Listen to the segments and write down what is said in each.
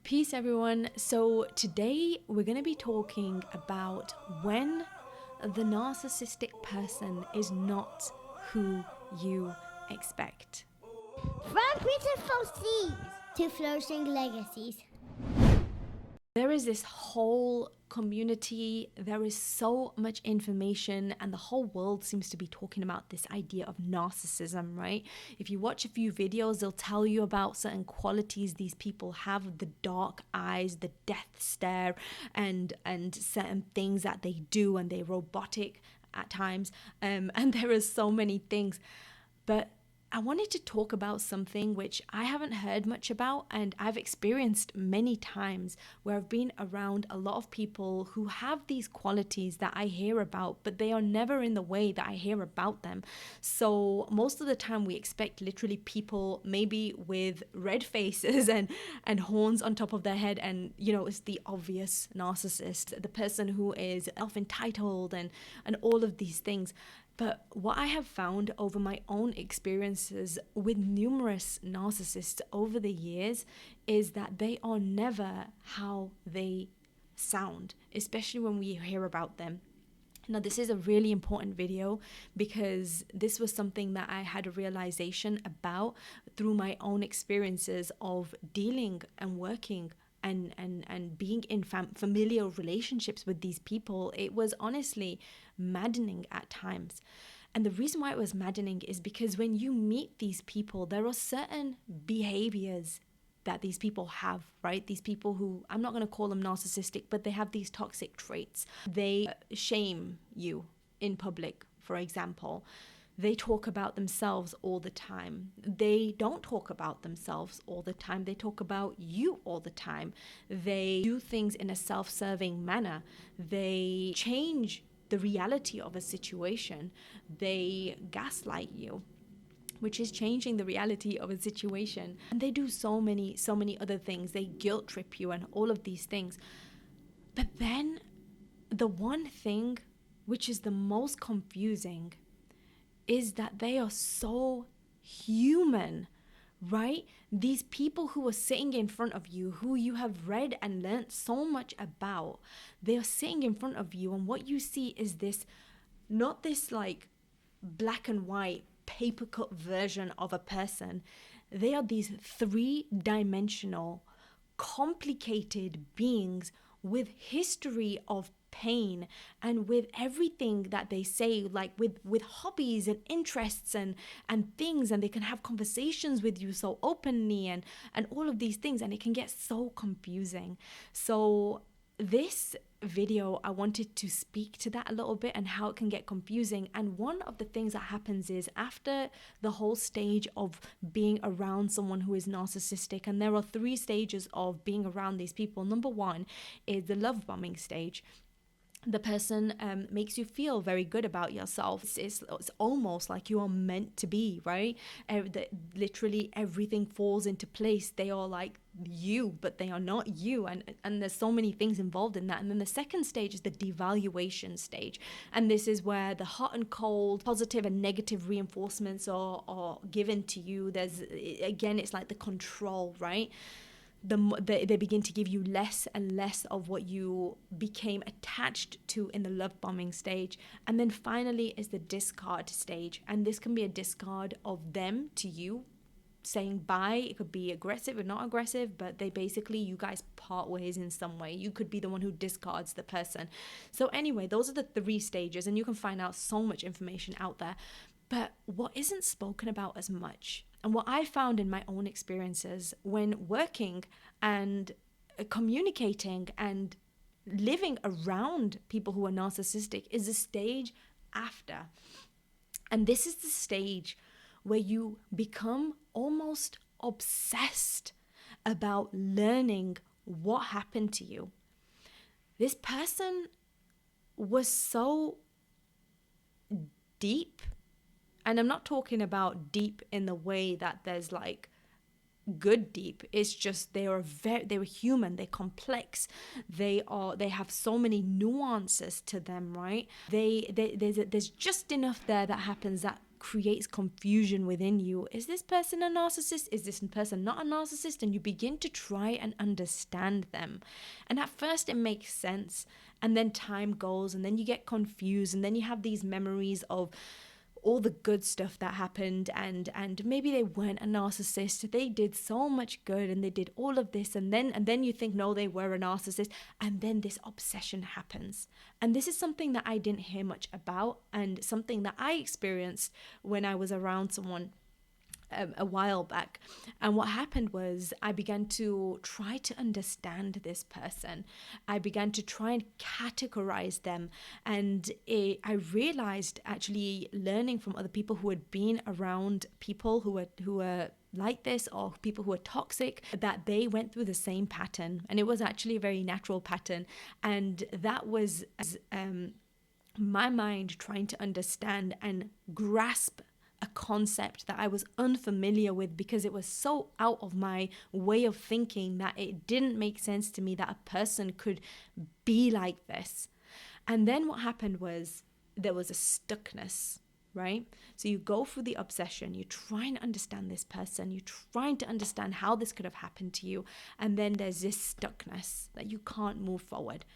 Peace, everyone. So, today we're going to be talking about when the narcissistic person is not who you expect. From beautiful seas to flourishing legacies. There is this whole community, there is so much information, and the whole world seems to be talking about this idea of narcissism, right? If you watch a few videos, they'll tell you about certain qualities these people have, the dark eyes, the death stare, and certain things that they do, and they're robotic at times. And there are so many things. But I wanted to talk about something which I haven't heard much about, and I've experienced many times where I've been around a lot of people who have these qualities that I hear about, but they are never in the way that I hear about them. So most of the time we expect literally people maybe with red faces and horns on top of their head, and it's the obvious narcissist, the person who is self-entitled and all of these things. But what I have found over my own experiences with numerous narcissists over the years is that they are never how they sound, especially when we hear about them. Now, this is a really important video because this was something that I had a realization about through my own experiences of dealing and working and being in familial relationships with these people. It was honestly maddening at times. And the reason why it was maddening is because when you meet these people, there are certain behaviors that these people have, right? These people who, I'm not going to call them narcissistic, but they have these toxic traits. They shame you in public, for example. They talk about themselves all the time. They don't talk about themselves all the time. They talk about you all the time. They do things in a self-serving manner. They change the reality of a situation. They gaslight you, which is changing the reality of a situation. And they do so many other things. They guilt trip you and all of these things. But then the one thing which is the most confusing is that they are so human, right? These people who are sitting in front of you, who you have read and learned so much about, they are sitting in front of you, and what you see is this, not this like black and white paper cut version of a person. They are these three-dimensional, complicated beings with history of pain, and with everything that they say, like with hobbies and interests and things, and they can have conversations with you so openly and all of these things, and it can get so confusing. So this video, I wanted to speak to that a little bit and how it can get confusing. And one of the things that happens is after the whole stage of being around someone who is narcissistic, and there are 3 stages of being around these people. Number 1 is the love bombing stage. The person makes you feel very good about yourself. It's almost like you are meant to be, right? Literally everything falls into place. They are like you, but they are not you. And there's so many things involved in that. And then the second stage is the devaluation stage. And this is where the hot and cold, positive and negative reinforcements are given to you. It's like the control, right? They begin to give you less and less of what you became attached to in the love bombing stage. And then finally is the discard stage. And this can be a discard of them to you, saying bye. It could be aggressive or not aggressive, but you guys part ways in some way. You could be the one who discards the person. So anyway, those are the 3 stages, and you can find out so much information out there. But what isn't spoken about as much, and what I found in my own experiences when working and communicating and living around people who are narcissistic, is the stage after. And this is the stage where you become almost obsessed about learning what happened to you. This person was so deep. And I'm not talking about deep in the way that there's like good deep. It's just they were human, they're complex, they have so many nuances to them, right? There's just enough there that happens that creates confusion within you. Is this person a narcissist? Is this person not a narcissist? And you begin to try and understand them. And at first it makes sense. And then time goes, and then you get confused, and then you have these memories of all the good stuff that happened, and maybe they weren't a narcissist, they did so much good and they did all of this, and then you think, no, they were a narcissist, and then this obsession happens. And this is something that I didn't hear much about, and something that I experienced when I was around someone a while back. And what happened was I began to try to understand this person. I began to try and categorize them. And I realized, actually learning from other people who had been around people who were like this, or people who are toxic, that they went through the same pattern. And it was actually a very natural pattern. And that was my mind trying to understand and grasp a concept that I was unfamiliar with, because it was so out of my way of thinking that it didn't make sense to me that a person could be like this. And then what happened was there was a stuckness, right? So you go through the obsession, you try and understand this person, you're trying to understand how this could have happened to you, and then there's this stuckness that you can't move forward.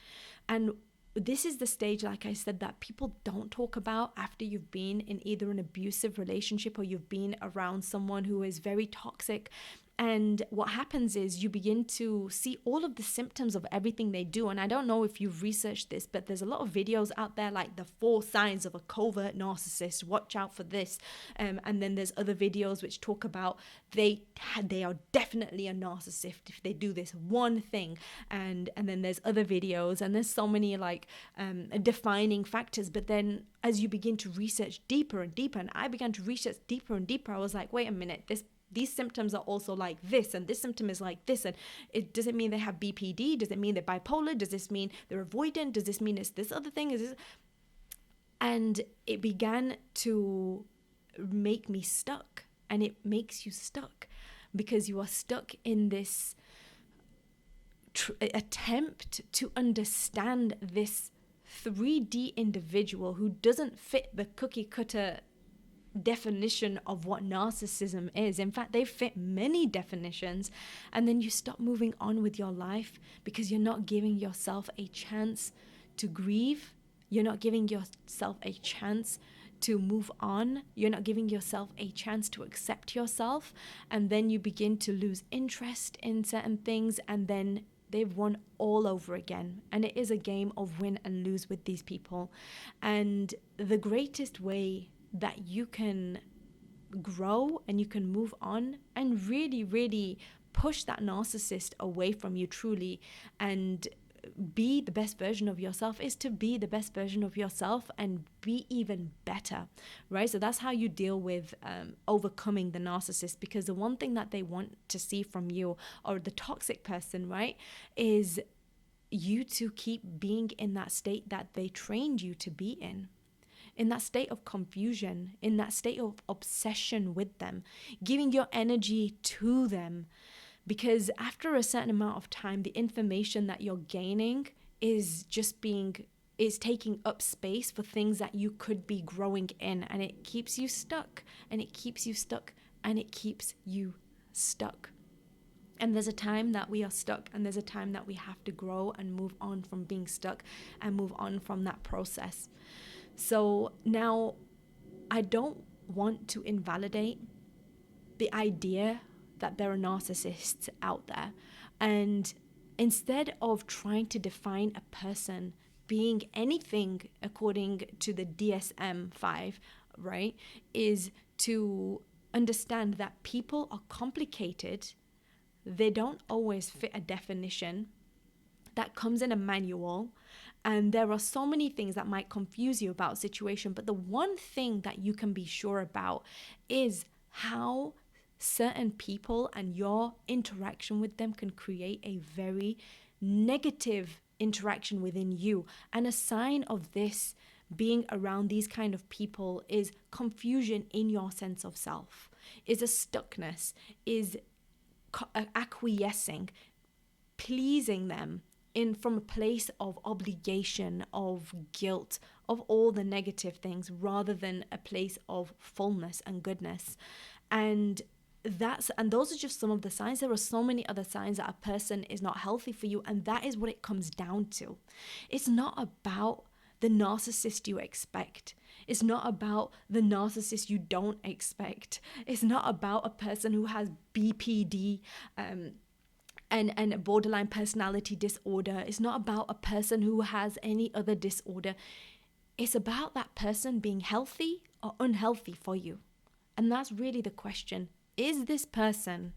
And this is the stage, like I said, that people don't talk about after you've been in either an abusive relationship or you've been around someone who is very toxic. And what happens is you begin to see all of the symptoms of everything they do. And I don't know if you've researched this, but there's a lot of videos out there like the 4 signs of a covert narcissist. Watch out for this. And then there's other videos which talk about they are definitely a narcissist if they do this one thing. And then there's other videos, and there's so many like defining factors. But then as you begin to research deeper and deeper, and I began to research deeper and deeper, I was like, wait a minute, these symptoms are also like this, and this symptom is like this, and does it mean they have BPD? Does it mean they're bipolar? Does this mean they're avoidant? Does this mean it's this other thing? Is this? And it began to make me stuck, and it makes you stuck because you are stuck in this attempt to understand this 3D individual who doesn't fit the cookie cutter definition of what narcissism is. In fact, they fit many definitions, and then you stop moving on with your life because you're not giving yourself a chance to grieve. You're not giving yourself a chance to move on. You're not giving yourself a chance to accept yourself, and then you begin to lose interest in certain things, and then they've won all over again. And it is a game of win and lose with these people. And the greatest way that you can grow and you can move on and really, really push that narcissist away from you truly and be the best version of yourself is to be the best version of yourself and be even better, right? So that's how you deal with overcoming the narcissist, because the one thing that they want to see from you, or the toxic person, right, is you to keep being in that state that they trained you to be in that state of confusion, in that state of obsession with them, giving your energy to them. Because after a certain amount of time, the information that you're gaining is taking up space for things that you could be growing in, and it keeps you stuck, and it keeps you stuck, and it keeps you stuck. And there's a time that we are stuck, and there's a time that we have to grow and move on from being stuck and move on from that process. So now, I don't want to invalidate the idea that there are narcissists out there. And instead of trying to define a person being anything according to the DSM-5, right, is to understand that people are complicated. They don't always fit a definition that comes in a manual. And there are so many things that might confuse you about a situation. But the one thing that you can be sure about is how certain people and your interaction with them can create a very negative interaction within you. And a sign of this being around these kind of people is confusion in your sense of self, is a stuckness, is acquiescing, pleasing them from a place of obligation, of guilt, of all the negative things rather than a place of fullness and goodness. And those are just some of the signs. There are so many other signs that a person is not healthy for you, and that is what it comes down to. It's not about the narcissist you expect. It's not about the narcissist you don't expect. It's not about a person who has BPD and a borderline personality disorder. It's not about a person who has any other disorder. It's about that person being healthy or unhealthy for you. And that's really the question. Is this person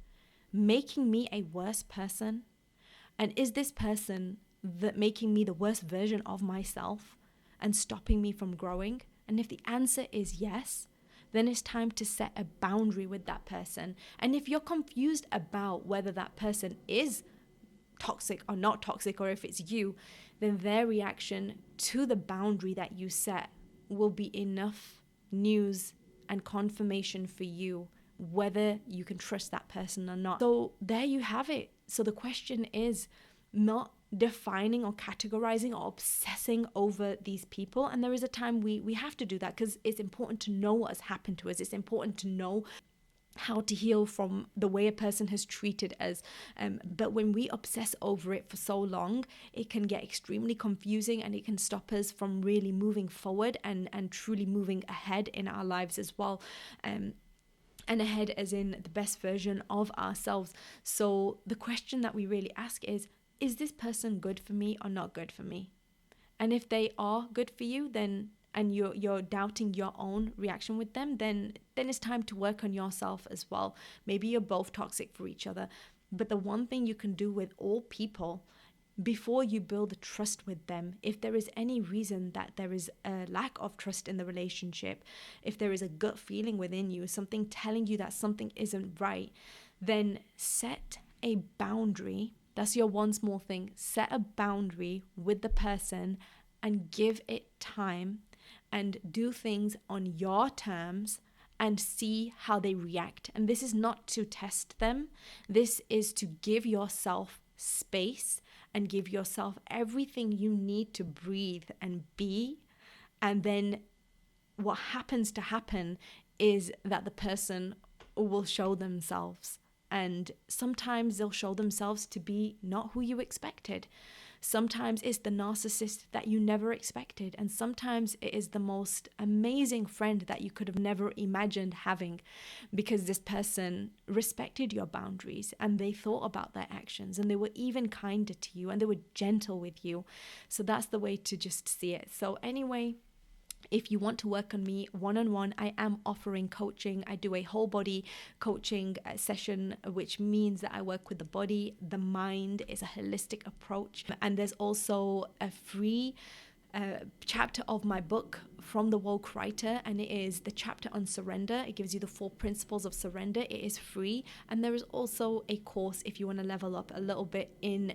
making me a worse person? And is this person that making me the worst version of myself and stopping me from growing? And if the answer is yes, then it's time to set a boundary with that person. And if you're confused about whether that person is toxic or not toxic, or if it's you, then their reaction to the boundary that you set will be enough news and confirmation for you whether you can trust that person or not. So there you have it. So the question is not defining or categorizing or obsessing over these people. And there is a time we have to do that, because it's important to know what has happened to us. It's important to know how to heal from the way a person has treated us. But when we obsess over it for so long, it can get extremely confusing, and it can stop us from really moving forward and truly moving ahead in our lives as well. And ahead as in the best version of ourselves. So the question that we really ask is this person good for me or not good for me? And if they are good for you, then and you're doubting your own reaction with them, then it's time to work on yourself as well. Maybe you're both toxic for each other. But the one thing you can do with all people, before you build trust with them, if there is any reason that there is a lack of trust in the relationship, if there is a gut feeling within you, something telling you that something isn't right, then set a boundary. That's your one small thing. Set a boundary with the person and give it time, and do things on your terms and see how they react. And this is not to test them. This is to give yourself space and give yourself everything you need to breathe and be. And then what happens to happen is that the person will show themselves. And sometimes they'll show themselves to be not who you expected. Sometimes it's the narcissist that you never expected. And sometimes it is the most amazing friend that you could have never imagined having, because this person respected your boundaries and they thought about their actions, and they were even kinder to you, and they were gentle with you. So that's the way to just see it. So anyway, if you want to work on me one-on-one, I am offering coaching. I do a whole body coaching session, which means that I work with the body, the mind. Is a holistic approach. And there's also a free chapter of my book from the woke writer, and it is the chapter on surrender. It gives you the 4 principles of surrender. It is free. And there is also a course if you want to level up a little bit in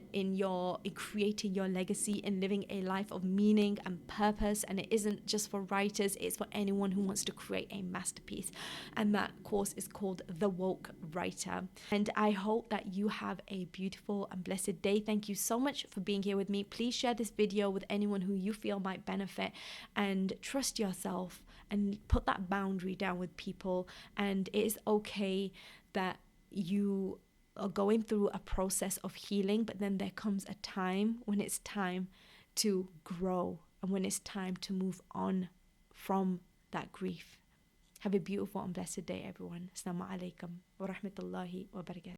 creating your legacy, in living a life of meaning and purpose. And it isn't just for writers, it's for anyone who wants to create a masterpiece. And that course is called The Woke Writer. And I hope that you have a beautiful and blessed day. Thank you so much for being here with me. Please share this video with anyone who you feel might benefit, and trust yourself and put that boundary down with people. And it is okay that you are going through a process of healing, but then there comes a time when it's time to grow and when it's time to move on from that grief. Have a beautiful and blessed day, everyone. Assalamu alaikum wa rahmatullahi wa barakatuh.